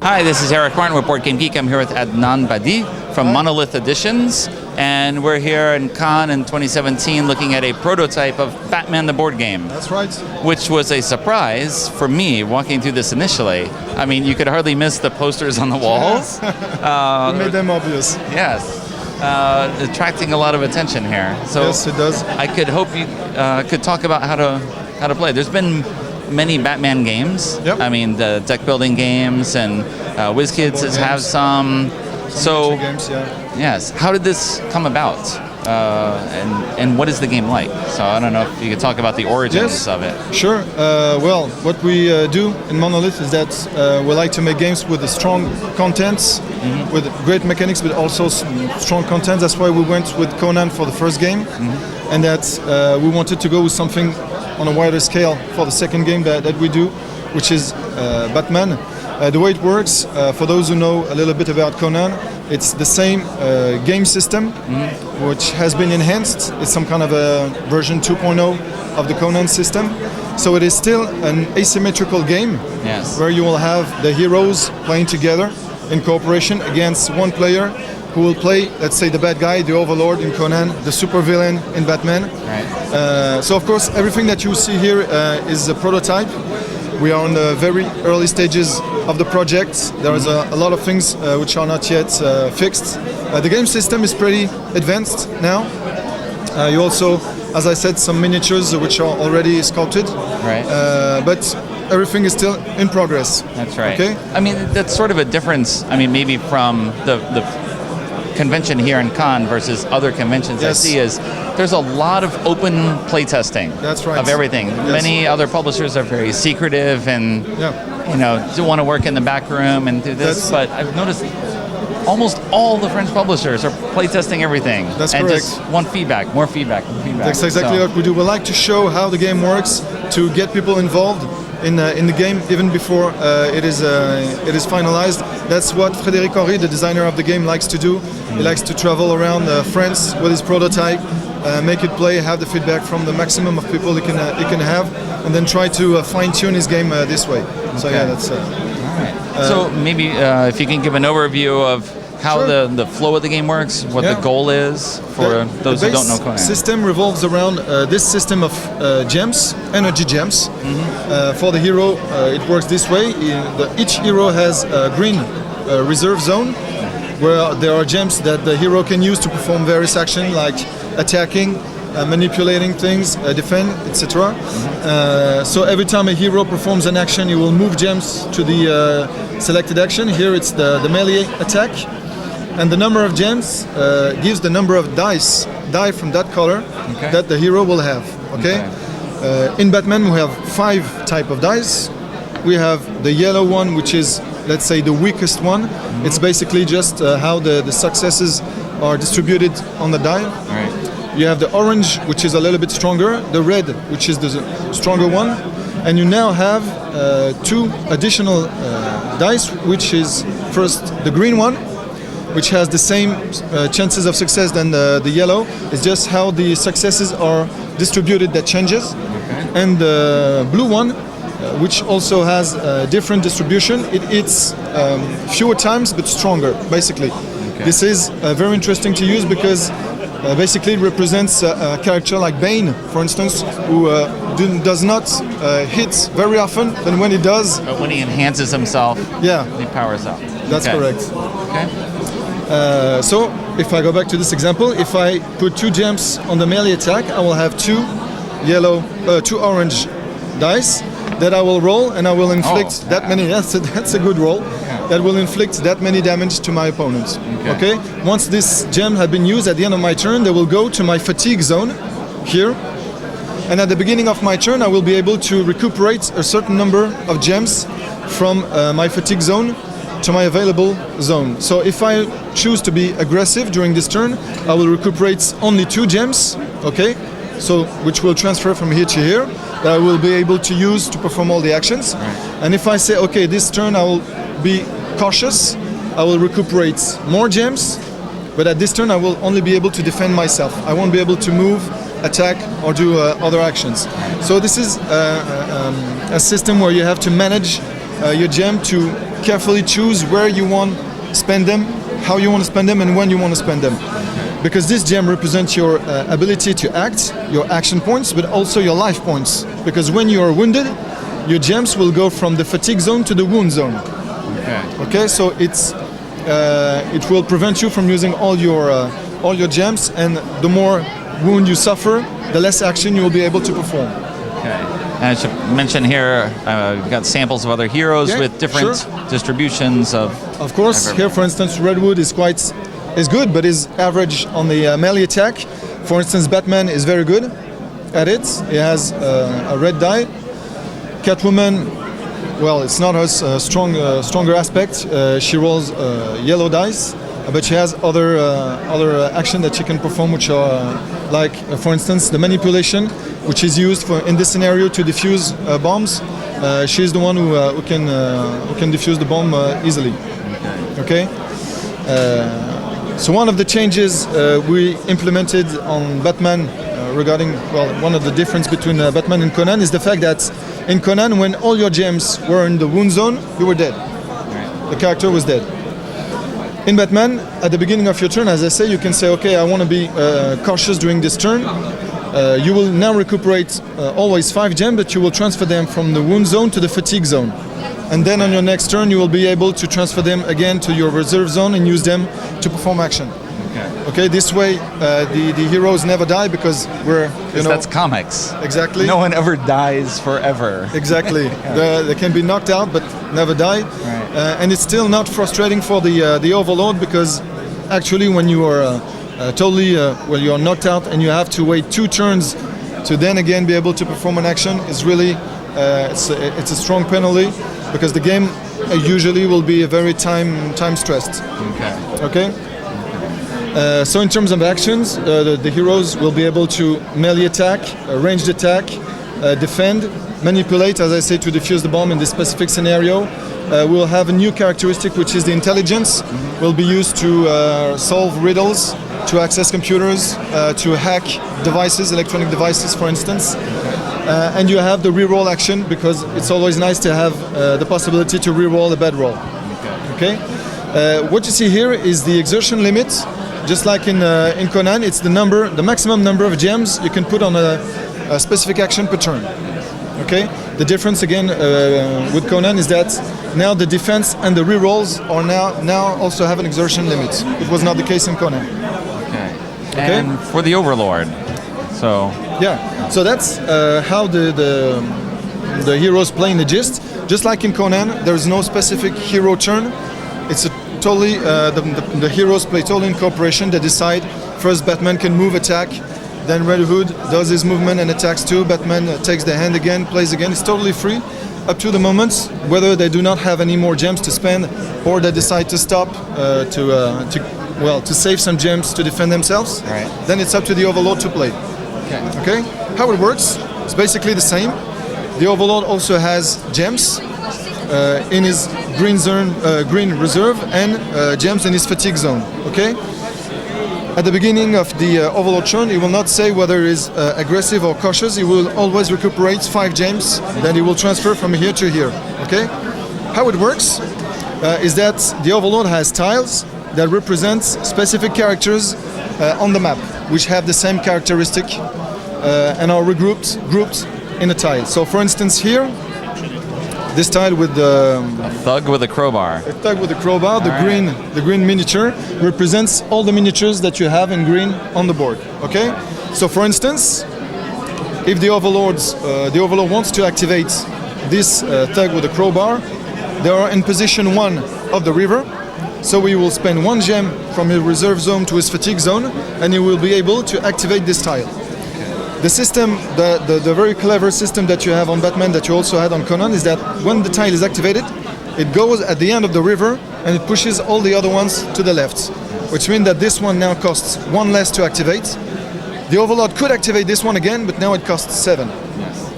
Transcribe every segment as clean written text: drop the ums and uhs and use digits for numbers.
Hi, this is Eric Martin with Boardgame Geek. I'm here with Adnan Badi from Monolith Editions, and we're here in Cannes in 2017 looking at a prototype of Batman the board game. That's right. Which was a surprise for me walking through this initially. I mean, you could hardly miss the posters on the walls. We made them obvious. Yes. Attracting a lot of attention here. So yes, it does. I could hope you could talk about how to play. There's been many Batman games. Yep. I mean, the deck building games, and WizKids has have some. So games, yeah. Yes, how did this come about, and what is the game like? So I don't know if you could talk about the origins of it. Sure. Well, what we do in Monolith is that we like to make games with strong contents, with great mechanics, but also strong content. That's why we went with Conan for the first game, and that we wanted to go with something on a wider scale for the second game that we do, which is Batman. The way it works, for those who know a little bit about Conan, it's the same game system, which has been enhanced. It's some kind of a version 2.0 of the Conan system. So it is still an asymmetrical game, where you will have the heroes playing together in cooperation against one player who will play, let's say, the bad guy, the overlord in Conan, the supervillain in Batman. Right. So of course, everything that you see here is a prototype. We are on the very early stages of the project. There is a lot of things which are not yet fixed. The game system is pretty advanced now. You also, as I said, some miniatures which are already sculpted. Right. But everything is still in progress. That's right. Okay. I mean, that's sort of a difference. I mean, maybe from the convention here in Cannes versus other conventions I see is there's a lot of open playtesting of everything. Yes. Many other publishers are very secretive and you know, do want to work in the back room and do this, but I've noticed almost all the French publishers are playtesting everything. That's and correct. Just want feedback, more feedback, more feedback. That's exactly what we do. We like to show how the game works, to get people involved in the game even before it is finalized. That's what Frédéric Henry, the designer of the game, likes to do. He likes to travel around France with his prototype, make it play, have the feedback from the maximum of people he can have, and then try to fine-tune his game this way. So yeah, that's. All right. So maybe if you can give an overview of how the flow of the game works, what the goal is for those who don't know Conan. The system revolves around this system of gems, energy gems. For the hero, it works this way. Each hero has a green reserve zone, where there are gems that the hero can use to perform various actions like attacking, manipulating things, defend, etc. So every time a hero performs an action, he will move gems to the selected action. Here it's the melee attack. And the number of gems gives the number of die from that color that the hero will have. Okay. In Batman, we have 5 types of dice. We have the yellow one, which is, let's say, the weakest one. It's basically just how the successes are distributed on the die. Right. You have the orange, which is a little bit stronger. The red, which is the stronger one. And you now have 2 additional dice, which is first the green one, which has the same chances of success than the yellow. It's just how the successes are distributed that changes. And the blue one, which also has a different distribution, it's fewer times but stronger, basically. This is very interesting to use because basically it represents a character like Bane, for instance, who does not hit very often, but when he does... But when he enhances himself, he powers up. That's correct. Okay. So, if I go back to this example, if I put 2 gems on the melee attack, I will have 2 orange dice that I will roll, and I will inflict that many. That's a good roll. That will inflict that many damage to my opponent. Okay. Once this gem has been used at the end of my turn, they will go to my fatigue zone here, and at the beginning of my turn, I will be able to recuperate a certain number of gems from my fatigue zone to my available zone. So if I choose to be aggressive during this turn, I will recuperate only 2 gems, okay? So which will transfer from here to here, that I will be able to use to perform all the actions. And if I say, okay, this turn I will be cautious, I will recuperate more gems, but at this turn I will only be able to defend myself. I won't be able to move, attack, or do other actions. So this is a system where you have to manage your gem to carefully choose where you want to spend them, how you want to spend them, and when you want to spend them. Because this gem represents your ability to act, your action points, but also your life points. Because when you are wounded, your gems will go from the fatigue zone to the wound zone. Okay, so it will prevent you from using all your gems, and the more wound you suffer, the less action you will be able to perform. Okay. And I should mention here, we've got samples of other heroes with different distributions of. Of course, here, for instance, Redwood is good, but is average on the melee attack. For instance, Batman is very good at it. He has a red die. Catwoman, well, it's not her stronger aspect. She rolls yellow dice, but she has other action that she can perform, which are like, for instance, the manipulation, which is used in this scenario to defuse bombs. She's the one who can defuse the bomb easily. Okay. So one of the changes we implemented on Batman regarding, well, one of the difference between Batman and Conan is the fact that in Conan, when all your gems were in the wound zone, you were dead. The character was dead. In Batman, at the beginning of your turn, as I say, you can say, okay, I want to be cautious during this turn. You will now recuperate always 5 gems, but you will transfer them from the wound zone to the fatigue zone. And then on your next turn, you will be able to transfer them again to your reserve zone and use them to perform action. Okay, this way the heroes never die because that's comics. Exactly. No one ever dies forever. Exactly. They can be knocked out but never die. Right. And it's still not frustrating for the Overlord, because actually when you are you are knocked out and you have to wait 2 turns to then again be able to perform an action, is really it's a strong penalty, because the game usually will be very time stressed. Okay. So in terms of actions, the heroes will be able to melee attack, ranged attack, defend, manipulate, as I say, to defuse the bomb in this specific scenario. We'll have a new characteristic, which is the intelligence. Will be used to solve riddles, to access computers, to hack devices, electronic devices, for instance. And you have the reroll action, because it's always nice to have the possibility to reroll a bad roll. Okay. What you see here is the exertion limit. Just like in Conan, it's the maximum number of gems you can put on a specific action per turn. Okay. The difference again with Conan is that now the defense and the rerolls are now also have an exertion limit. It was not the case in Conan. Okay. And for the Overlord, so yeah. So that's how the heroes play in the gist. Just like in Conan, there is no specific hero turn. It's a totally the heroes play totally in cooperation. They decide first Batman can move, attack, then Red Hood does his movement and attacks too. Batman takes the hand again, plays again. It's totally free up to the moment whether they do not have any more gems to spend, or they decide to stop to save some gems to defend themselves. Right. Then it's up to the Overlord to play. Okay. How it works? It's basically the same. The Overlord also has gems in his green reserve, and gems in his fatigue zone. Okay. At the beginning of the Overlord turn, he will not say whether he is aggressive or cautious. He will always recuperate 5 gems that he will transfer from here to here. Okay. How it works is that the Overlord has tiles that represent specific characters on the map, which have the same characteristic and are grouped in a tile. So, for instance, here, this tile with the a thug with a crowbar. A thug with a crowbar. The green miniature represents all the miniatures that you have in green on the board. Okay. So, for instance, if the Overlord wants to activate this thug with a crowbar, they are in position 1 of the river. So we will spend 1 gem from his reserve zone to his fatigue zone, and he will be able to activate this tile. The system, the very clever system that you have on Batman that you also had on Conan, is that when the tile is activated, it goes at the end of the river and it pushes all the other ones to the left, which means that this one now costs 1 less to activate. The Overlord could activate this one again, but now it costs 7.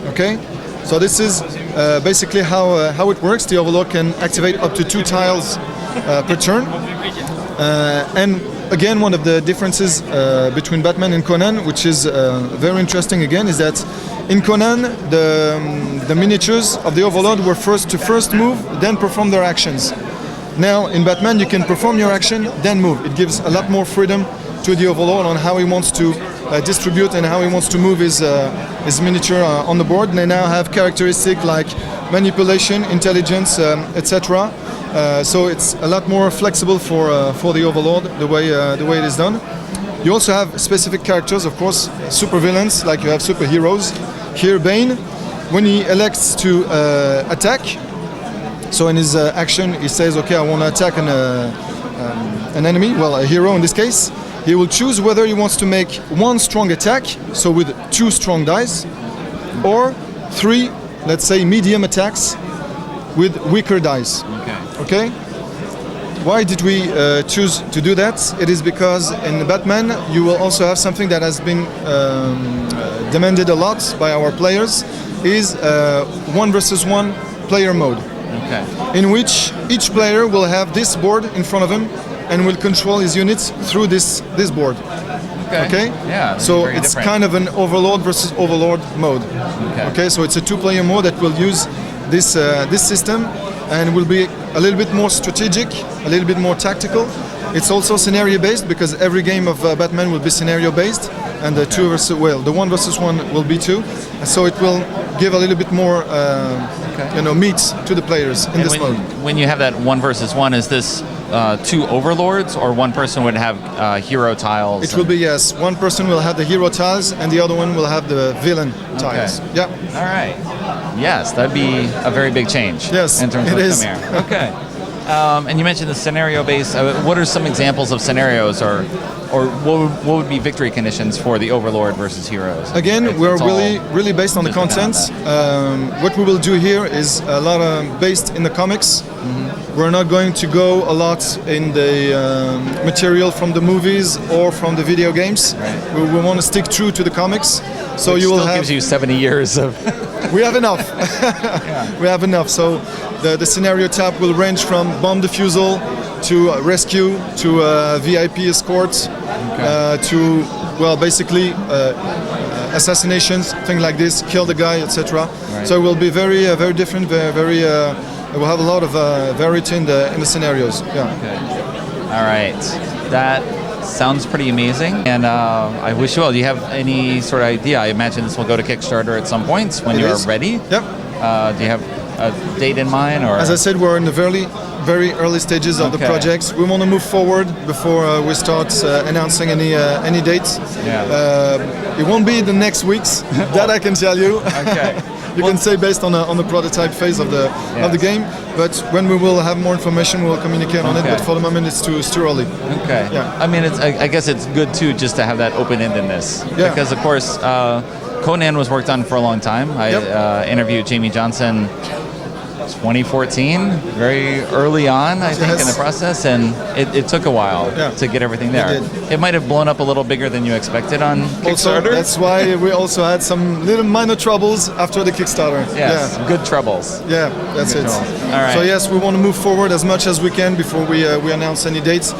Okay, so this is basically how it works. The Overlord can activate up to 2 tiles per turn, and again, one of the differences between Batman and Conan, which is very interesting again, is that in Conan, the miniatures of the Overlord were first move, then perform their actions. Now, in Batman, you can perform your action, then move. It gives a lot more freedom to the Overlord on how he wants to distribute and how he wants to move his miniature on the board. They now have characteristics like manipulation, intelligence, etc. So it's a lot more flexible for the Overlord the way it is done. You also have specific characters, of course, supervillains, like you have superheroes. Here, Bane, when he elects to attack, so in his action he says, okay, I want to attack an enemy, well, a hero in this case. He will choose whether he wants to make one strong attack, so with 2 strong dice, or 3, let's say, medium attacks with weaker dice. Okay? Why did we choose to do that? It is because in Batman you will also have something that has been demanded a lot by our players, is 1 versus 1 player mode. Okay. In which each player will have this board in front of him and will control his units through this board. Okay? Yeah. So it's kind of an Overlord versus Overlord mode. Okay? So it's a 2-player mode that will use this system and will be a little bit more strategic, a little bit more tactical. It's also scenario based because every game of Batman will be scenario based, and the 1 versus 1 will be 2. And so it will give a little bit more meat to the players in this mode. When you have that 1 versus 1, is this 2 overlords, or one person would have hero tiles? It will be, yes. One person will have the hero tiles and the other one will have the villain tiles. Yeah. All right. Yes, that'd be a very big change. Yes, in terms of what's coming here. Okay. And you mentioned the scenario base. What are some examples of scenarios, or what would be victory conditions for the Overlord versus heroes? Again, we're really based on the content. What we will do here is a lot based in the comics. We're not going to go a lot in the material from the movies or from the video games. Right. We want to stick true to the comics. So which you will still have. Gives you 70 years of. We have enough. We have enough. So the scenario tab will range from bomb defusal to rescue to VIP escort to, well, basically assassinations, things like this, kill the guy, etc. Right. So it will be very different. We'll have a lot of variety in the scenarios. Yeah. Okay. All right. That sounds pretty amazing, and I wish you well. Do you have any sort of idea? I imagine this will go to Kickstarter at some point when you're ready. Yep. Do you have a date in mind, or? As I said, we're in the very early stages of the projects. We want to move forward before we start announcing any dates. Yeah. It won't be in the next weeks. That I can tell you. Okay. You can say based on the prototype phase of the game, but when we will have more information, we will communicate on it. But for the moment, it's too early. Okay. Yeah. I mean, I guess it's good too, just to have that open-endedness. Yeah. Because of course, Conan was worked on for a long time. I interviewed Jamie Johnson 2014, very early on, I think, in the process, and it took a while to get everything there. It might have blown up a little bigger than you expected on Kickstarter. Also, that's why we also had some little minor troubles after the Kickstarter. Yes, good troubles. Yeah, that's it. All right. So yes, we want to move forward as much as we can before we announce any dates.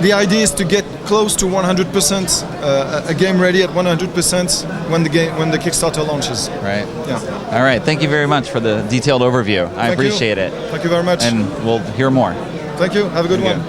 The idea is to get close to 100%, a game ready at 100% when the Kickstarter launches. Right. Yeah. All right. Thank you very much for the detailed overview. I appreciate it. Thank you very much. And we'll hear more. Thank you. Have a good one.